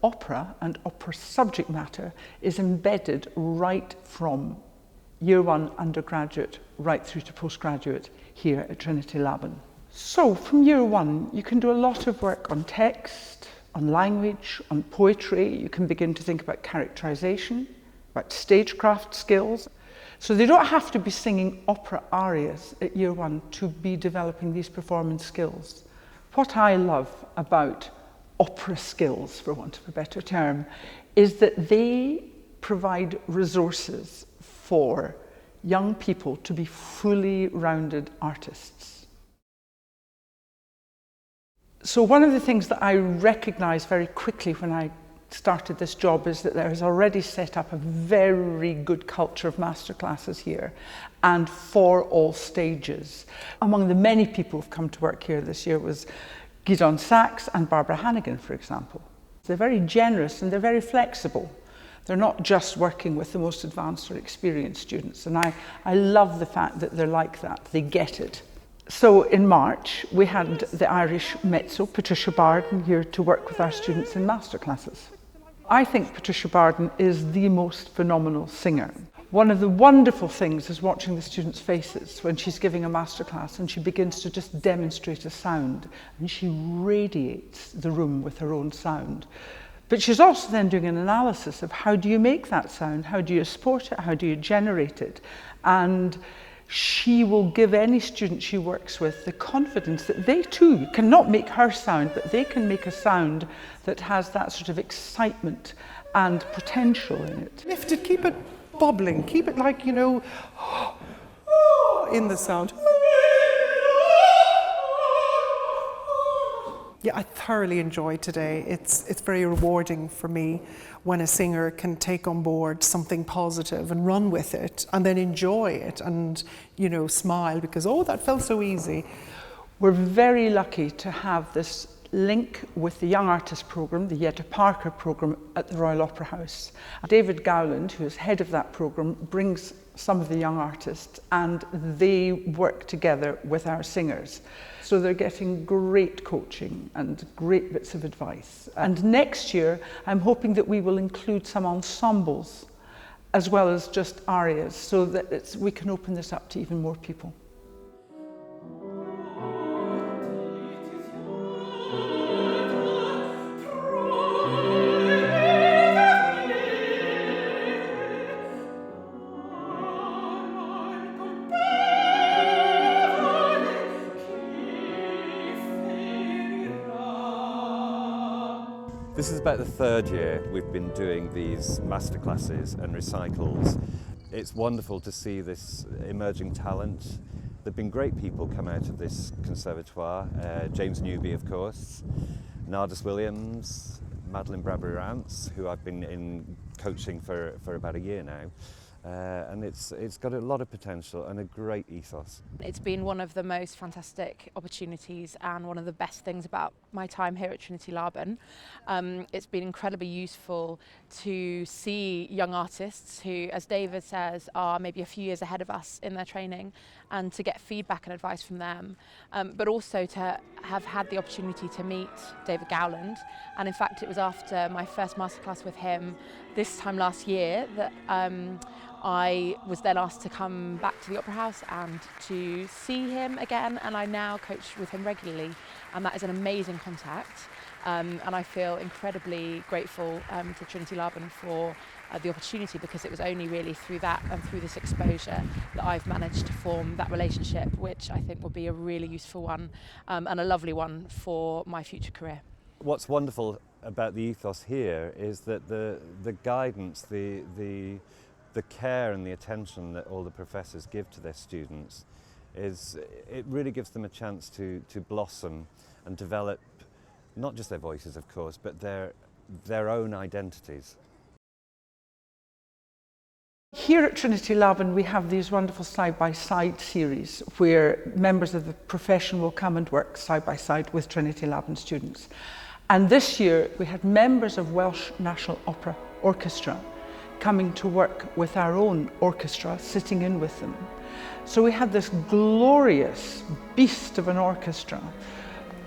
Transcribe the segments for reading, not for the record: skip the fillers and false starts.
opera and opera subject matter is embedded right from Year 1 undergraduate right through to postgraduate here at Trinity Laban. So from Year 1 you can do a lot of work on text, on language, on poetry. You can begin to think about characterization, about stagecraft skills. So they don't have to be singing opera arias at Year 1 to be developing these performance skills. What I love about opera skills, for want of a better term, is that they provide resources for young people to be fully rounded artists. So one of the things that I recognised very quickly when I started this job is that there is already set up a very good culture of masterclasses here, and for all stages. Among the many people who've come to work here this year was Gidon Sachs and Barbara Hannigan, for example. They're very generous and they're very flexible. They're not just working with the most advanced or experienced students, and I love the fact that they're like that. They get it. So in March, we had the Irish mezzo, Patricia Barden, here to work with our students in masterclasses. I think Patricia Barden is the most phenomenal singer. One of the wonderful things is watching the students' faces when she's giving a masterclass and she begins to just demonstrate a sound, and she radiates the room with her own sound. But she's also then doing an analysis of how do you make that sound, how do you export it, how do you generate it, and she will give any student she works with the confidence that they too cannot make her sound, but they can make a sound that has that sort of excitement and potential in it. Lift it, keep it bubbling, keep it like, you know, in the sound. Yeah, I thoroughly enjoyed today. It's very rewarding for me when a singer can take on board something positive and run with it and then enjoy it and, you know, smile because, oh, that felt so easy. We're very lucky to have this link with the Young Artist Programme, the Yetta Parker Programme at the Royal Opera House. David Gowland, who is head of that programme, brings some of the young artists and they work together with our singers. So they're getting great coaching and great bits of advice. And next year, I'm hoping that we will include some ensembles as well as just arias so that we can open this up to even more people. This is about the third year we've been doing these masterclasses and recitals. It's wonderful to see this emerging talent. There have been great people come out of this conservatoire. James Newby, of course, Nardis Williams, Madeline Bradbury-Rance, who I've been in coaching for about a year now. And it's got a lot of potential and a great ethos. It's been one of the most fantastic opportunities and one of the best things about my time here at Trinity Laban. It's been incredibly useful to see young artists who, as David says, are maybe a few years ahead of us in their training, and to get feedback and advice from them, but also to have had the opportunity to meet David Gowland. And in fact, it was after my first masterclass with him this time last year that I was then asked to come back to the Opera House and to see him again, and I now coach with him regularly, and that is an amazing contact. And I feel incredibly grateful to Trinity Laban for the opportunity, because it was only really through that and through this exposure that I've managed to form that relationship, which I think will be a really useful one and a lovely one for my future career. What's wonderful about the ethos here is that the guidance, the care and the attention that all the professors give to their students it really gives them a chance to blossom and develop not just their voices, of course, but their own identities. Here at Trinity Laban we have these wonderful side-by-side series where members of the profession will come and work side-by-side with Trinity Laban students. And this year we had members of Welsh National Opera Orchestra coming to work with our own orchestra, sitting in with them. So we had this glorious beast of an orchestra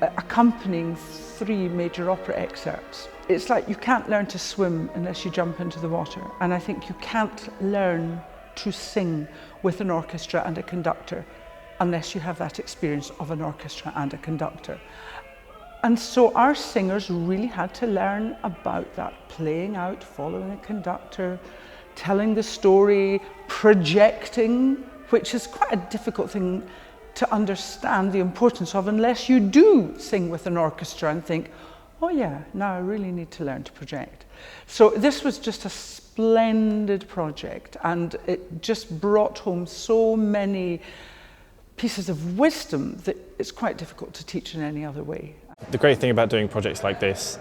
accompanying 3 major opera excerpts. It's like you can't learn to swim unless you jump into the water, and I think you can't learn to sing with an orchestra and a conductor unless you have that experience of an orchestra and a conductor. And so our singers really had to learn about that, playing out, following a conductor, telling the story, projecting, which is quite a difficult thing to understand the importance of unless you do sing with an orchestra and think, oh yeah, now I really need to learn to project. So this was just a splendid project, and it just brought home so many pieces of wisdom that it's quite difficult to teach in any other way. The great thing about doing projects like this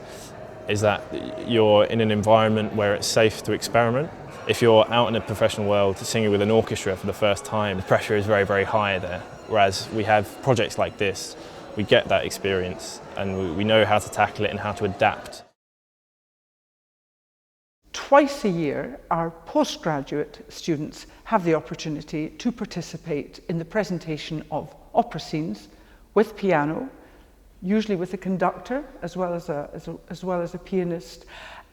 is that you're in an environment where it's safe to experiment. If you're out in a professional world singing with an orchestra for the first time, the pressure is very, very high there. Whereas we have projects like this, we get that experience and we know how to tackle it and how to adapt. Twice a year, our postgraduate students have the opportunity to participate in the presentation of opera scenes with piano, usually with a conductor as well as a pianist,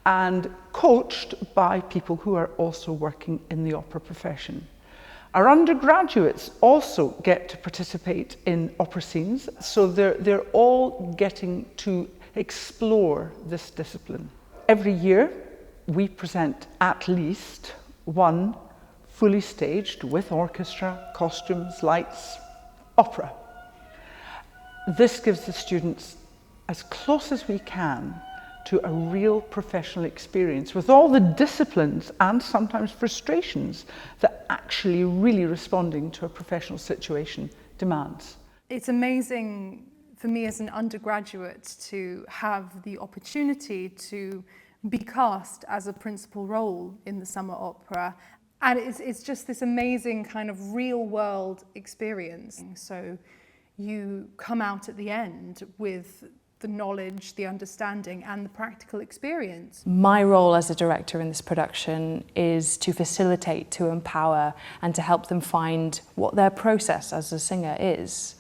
and coached by people who are also working in the opera profession. Our undergraduates also get to participate in opera scenes, so they're all getting to explore this discipline. Every year we present at least one fully staged, with orchestra, costumes, lights, opera. This gives the students as close as we can to a real professional experience with all the disciplines and sometimes frustrations that actually really responding to a professional situation demands. It's amazing for me as an undergraduate to have the opportunity to be cast as a principal role in the summer opera, and it's just this amazing kind of real world experience. So you come out at the end with the knowledge, the understanding and the practical experience. My role as a director in this production is to facilitate, to empower and to help them find what their process as a singer is.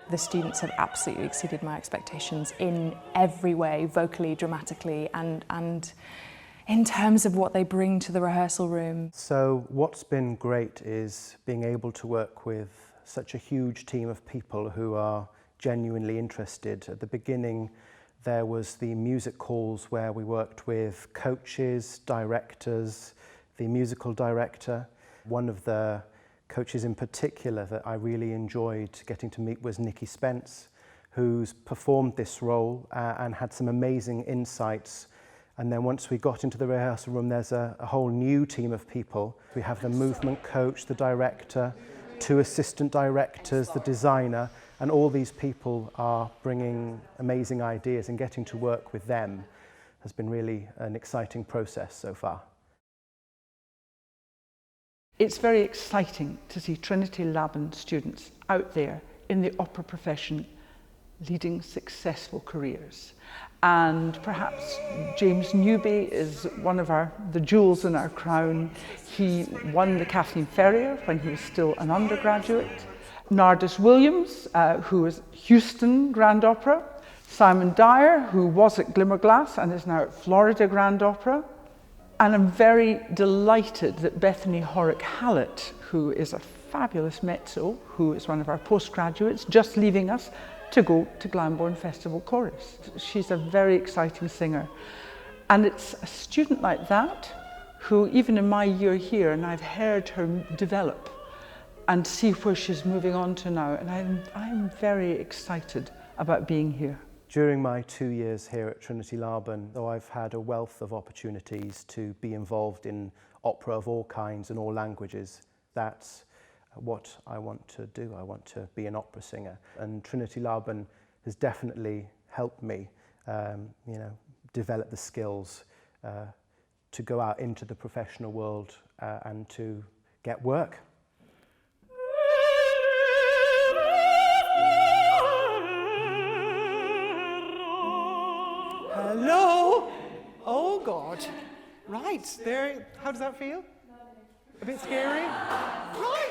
The students have absolutely exceeded my expectations in every way, vocally, dramatically and in terms of what they bring to the rehearsal room. So what's been great is being able to work with such a huge team of people who are genuinely interested. At the beginning, there was the music calls where we worked with coaches, directors, the musical director. One of the coaches in particular that I really enjoyed getting to meet was Nikki Spence, who's performed this role and had some amazing insights. And then once we got into the rehearsal room, there's a whole new team of people. We have the movement coach, the director, 2 assistant directors, the designer, and all these people are bringing amazing ideas, and getting to work with them has been really an exciting process so far. It's very exciting to see Trinity Laban students out there in the opera profession leading successful careers. And perhaps James Newby is one of the jewels in our crown. He won the Kathleen Ferrier when he was still an undergraduate. Nardis Williams, who is Houston Grand Opera. Simon Dyer, who was at Glimmerglass and is now at Florida Grand Opera. And I'm very delighted that Bethany Horrock-Hallett, who is a fabulous mezzo, who is one of our postgraduates, just leaving us to go to Glambourne Festival Chorus. She's a very exciting singer. And it's a student like that who, even in my year here, and I've heard her develop and see where she's moving on to now, and I'm very excited about being here. During my 2 years here at Trinity Laban, though I've had a wealth of opportunities to be involved in opera of all kinds and all languages, that's what I want to do. I want to be an opera singer. And Trinity Laban has definitely helped me develop the skills to go out into the professional world and to get work. Hello? Oh God. Right, there, how does that feel? A bit scary? Right.